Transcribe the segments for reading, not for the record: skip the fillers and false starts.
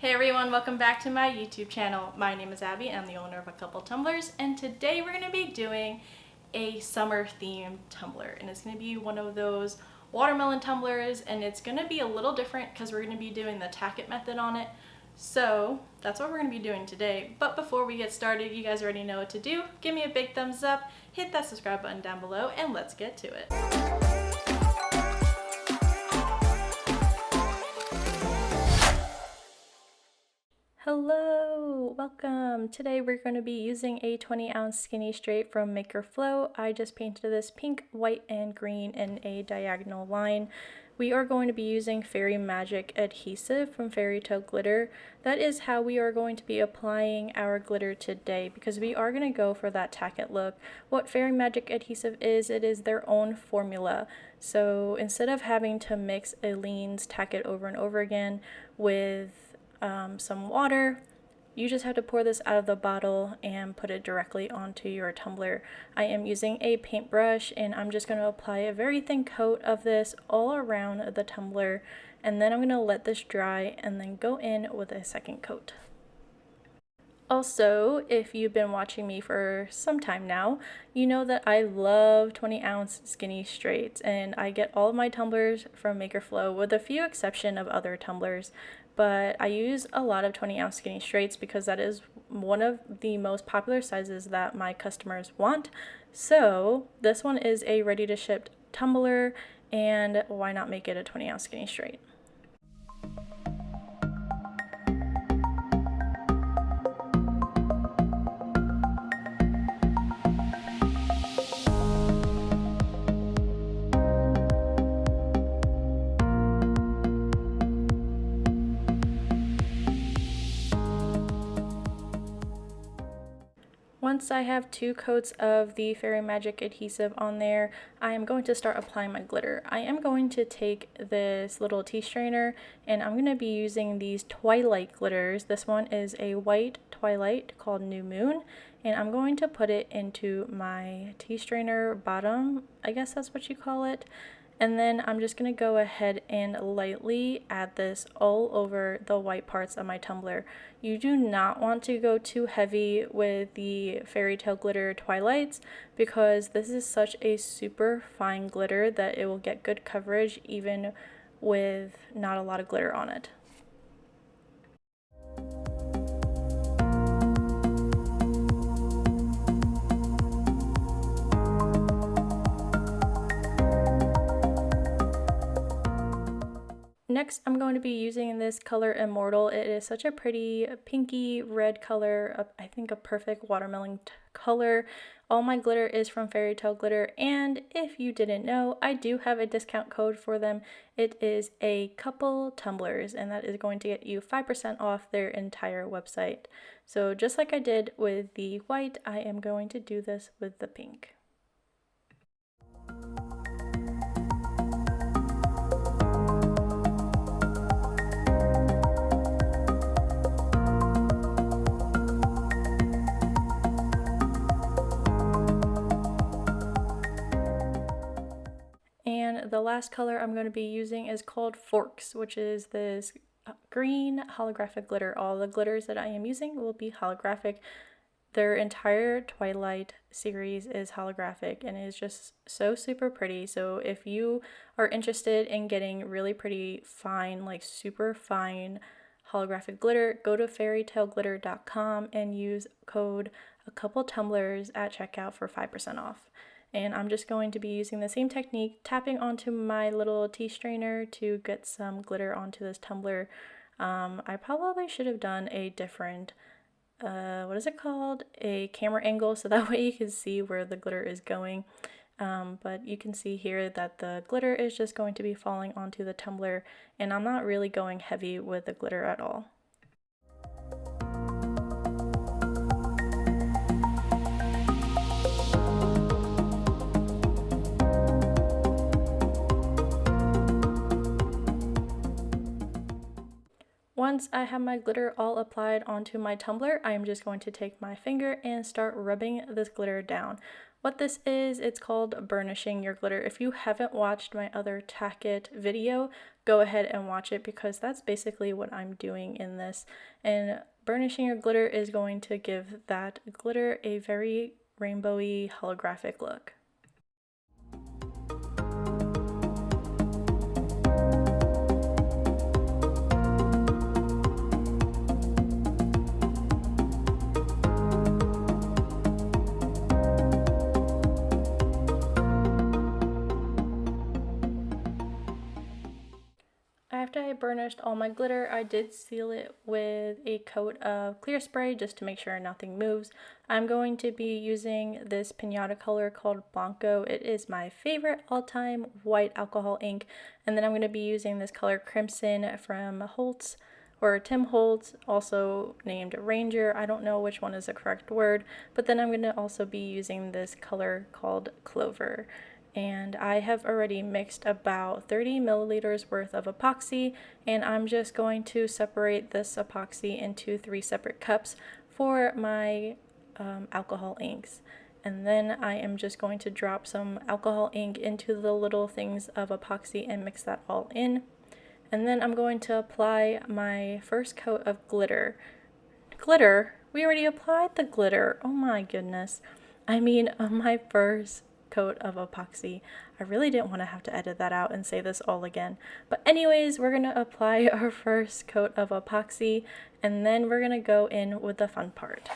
Hey everyone, welcome back to my YouTube channel. My name is Abby and I'm the owner of A Couple Tumblers, and today we're going to be doing a summer themed tumbler, and it's going to be one of those watermelon tumblers, and it's going to be a little different because we're going to be doing the Tack-It method on it. So that's what we're going to be doing today. But before we get started, you guys already know what to do. Give me a big thumbs up, hit that subscribe button down below, and let's get to it. Hello, welcome. Today we're going to be using a 20-ounce skinny straight from Maker Flow. I just painted this pink, white, and green in a diagonal line. We are going to be using Fairy Magic Adhesive from Fairy Tale Glitter. That is how we are going to be applying our glitter today, because we are going to go for that Tack-It look. What Fairy Magic Adhesive is, it is their own formula. So instead of having to mix Aleene's Tack-It over and over again with some water, you just have to pour this out of the bottle and put it directly onto your tumbler. I am using a paintbrush and I'm just going to apply a very thin coat of this all around the tumbler, and then I'm going to let this dry and then go in with a second coat. Also, if you've been watching me for some time now, you know that I love 20-ounce skinny straights, and I get all of my tumblers from Maker Flow with a few exception of other tumblers. But I use a lot of 20-ounce skinny straights because that is one of the most popular sizes that my customers want. So this one is a ready to ship tumbler, and why not make it a 20-ounce skinny straight? Once I have 2 coats of the Fairy Magic Adhesive on there, I am going to start applying my glitter. I am going to take this little tea strainer and I'm going to be using these Twilight glitters. This one is a white Twilight called New Moon, and I'm going to put it into my tea strainer bottom, I guess that's what you call it. And then I'm just going to go ahead and lightly add this all over the white parts of my tumbler. You do not want to go too heavy with the Fairy Tale Glitter Twilights, because this is such a super fine glitter that it will get good coverage even with not a lot of glitter on it. Next, I'm going to be using this color Immortal. It is such a pretty pinky red color, I think a perfect watermelon color. All my glitter is from Fairy Tale Glitter, and if you didn't know, I do have a discount code for them. It is A Couple Tumblers, and that is going to get you 5% off their entire website. So just like I did with the white, I am going to do this with the pink. And the last color I'm going to be using is called Forks, which is this green holographic glitter. All the glitters that I am using will be holographic. Their entire Twilight series is holographic, and it is just so super pretty. So if you are interested in getting really pretty fine, like super fine holographic glitter, go to fairytaleglitter.com and use code A Couple Tumblers at checkout for 5% off. And I'm just going to be using the same technique, tapping onto my little tea strainer to get some glitter onto this tumbler. I probably should have done a different, what is it called? A camera angle, so that way you can see where the glitter is going. But you can see here that the glitter is just going to be falling onto the tumbler, and I'm not really going heavy with the glitter at all. Once I have my glitter all applied onto my tumbler, I am just going to take my finger and start rubbing this glitter down. What this is, it's called burnishing your glitter. If you haven't watched my other Tack-It video, go ahead and watch it because that's basically what I'm doing in this. And burnishing your glitter is going to give that glitter a very rainbowy holographic look. After I burnished all my glitter, I did seal it with a coat of clear spray just to make sure nothing moves. I'm going to be using this pinata color called Blanco. It is my favorite all-time white alcohol ink. And then I'm going to be using this color Crimson from Holtz, or Tim Holtz, also named Ranger. I don't know which one is the correct word. But then I'm going to also be using this color called Clover. And I have already mixed about 30 milliliters worth of epoxy, and I'm just going to separate this epoxy into 3 separate cups for my alcohol inks. And then I am just going to drop some alcohol ink into the little things of epoxy and mix that all in. And then I'm going to apply my first coat of glitter. Glitter? We already applied the glitter. Oh my goodness. I mean, on my first coat of epoxy. I really didn't want to have to edit that out and say this all again. But anyways, we're going to apply our first coat of epoxy and then we're going to go in with the fun part.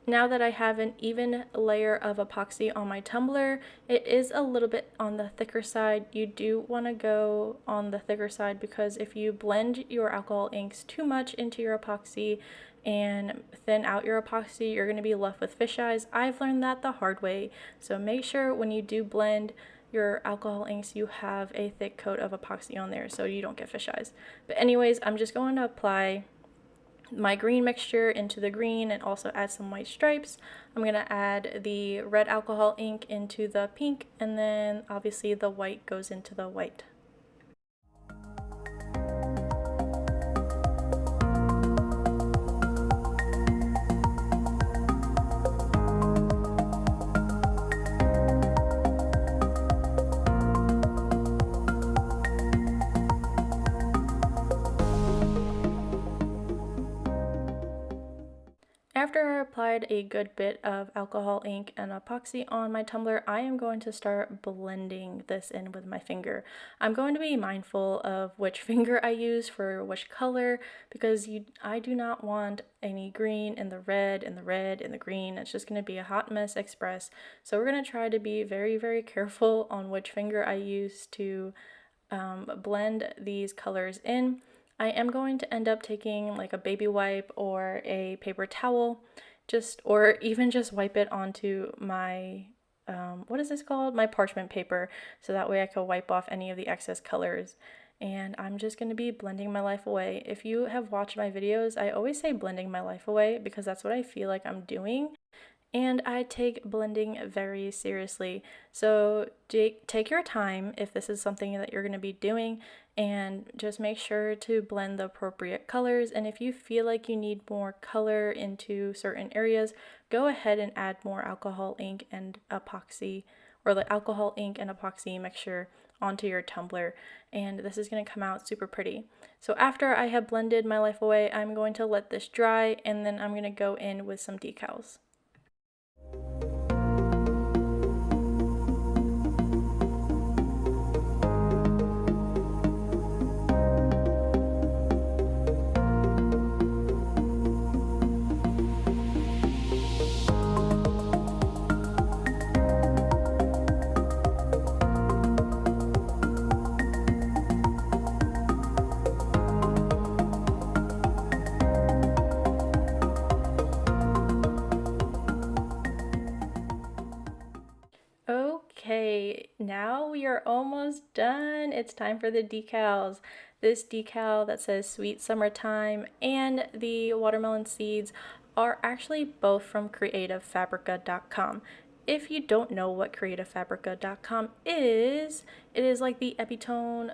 Now that I have an even layer of epoxy on my tumbler, it is a little bit on the thicker side. You do want to go on the thicker side because if you blend your alcohol inks too much into your epoxy and thin out your epoxy, you're going to be left with fish eyes. I've learned that the hard way. So make sure when you do blend your alcohol inks, you have a thick coat of epoxy on there so you don't get fish eyes. But anyways, I'm just going to apply my green mixture into the green and also add some white stripes. I'm going to add the red alcohol ink into the pink, and then obviously the white goes into the white. After I applied a good bit of alcohol ink and epoxy on my tumbler, I am going to start blending this in with my finger. I'm going to be mindful of which finger I use for which color because I do not want any green in the red and the red and the green. It's just going to be a hot mess express. So we're going to try to be very, very careful on which finger I use to blend these colors in. I am going to end up taking like a baby wipe or a paper towel, or even just wipe it onto my, what is this called? My parchment paper, so that way I can wipe off any of the excess colors. And I'm just going to be blending my life away. If you have watched my videos, I always say blending my life away because that's what I feel like I'm doing. And I take blending very seriously. So take your time if this is something that you're going to be doing, and just make sure to blend the appropriate colors. And if you feel like you need more color into certain areas, go ahead and add more alcohol ink and epoxy, or the alcohol ink and epoxy mixture onto your tumbler, and this is going to come out super pretty. So after I have blended my life away, I'm going to let this dry, and then I'm going to go in with some decals. Okay, now we are almost done. It's time for the decals. This decal that says Sweet Summertime and the watermelon seeds are actually both from creativefabrica.com. if you don't know what creativefabrica.com is, it is like the epitome?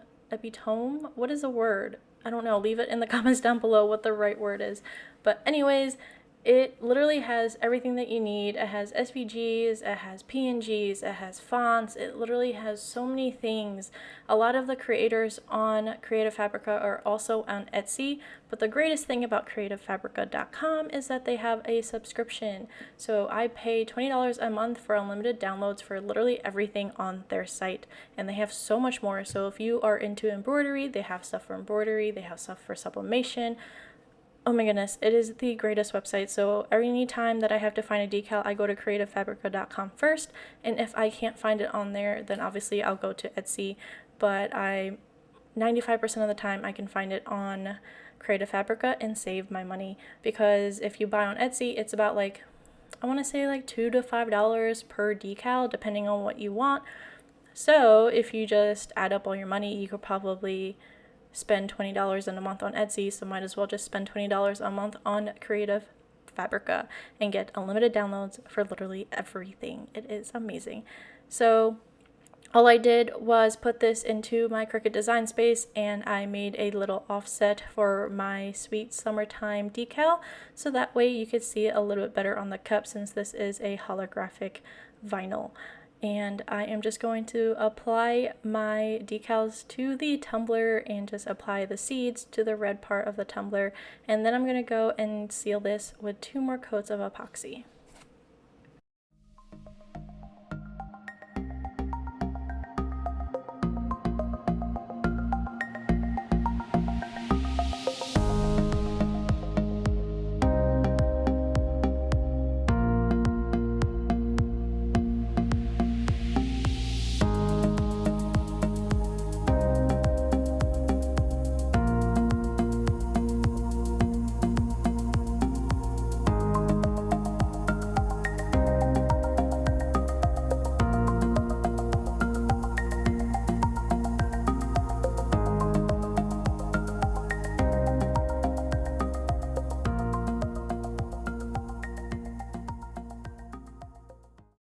What is the word? I don't know. Leave it in the comments down below what the right word is. But anyways, it literally has everything that you need. It has SVGs, it has PNGs, it has fonts. It literally has so many things. A lot of the creators on Creative Fabrica are also on Etsy, but the greatest thing about creativefabrica.com is that they have a subscription. So I pay $20 a month for unlimited downloads for literally everything on their site, and they have so much more. So if you are into embroidery, they have stuff for embroidery, they have stuff for sublimation. Oh my goodness, it is the greatest website. So any time that I have to find a decal, I go to creativefabrica.com first, and if I can't find it on there, then obviously I'll go to Etsy, but 95% of the time I can find it on Creative Fabrica and save my money, because if you buy on Etsy, it's about like, I want to say like $2 to $5 per decal, depending on what you want. So if you just add up all your money, you could probably spend $20 in a month on Etsy, so might as well just spend $20 a month on Creative Fabrica and get unlimited downloads for literally everything. It is amazing. So all I did was put this into my Cricut design space, and I made a little offset for my sweet summertime decal, so that way you could see it a little bit better on the cup, since this is a holographic vinyl. And I am just going to apply my decals to the tumbler and just apply the seeds to the red part of the tumbler, and then I'm going to go and seal this with 2 more coats of epoxy.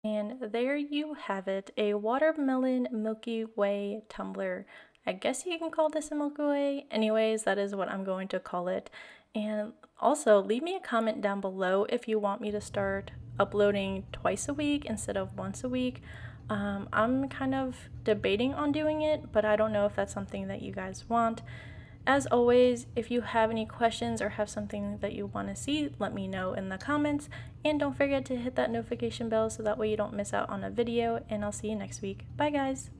And there you have it, a watermelon Milky Way tumbler. I guess you can call this a Milky Way. Anyways, that is what I'm going to call it. And also, leave me a comment down below if you want me to start uploading twice a week instead of once a week. I'm kind of debating on doing it, but I don't know if that's something that you guys want. As always, if you have any questions or have something that you want to see, let me know in the comments. And don't forget to hit that notification bell so that way you don't miss out on a video. And I'll see you next week. Bye guys!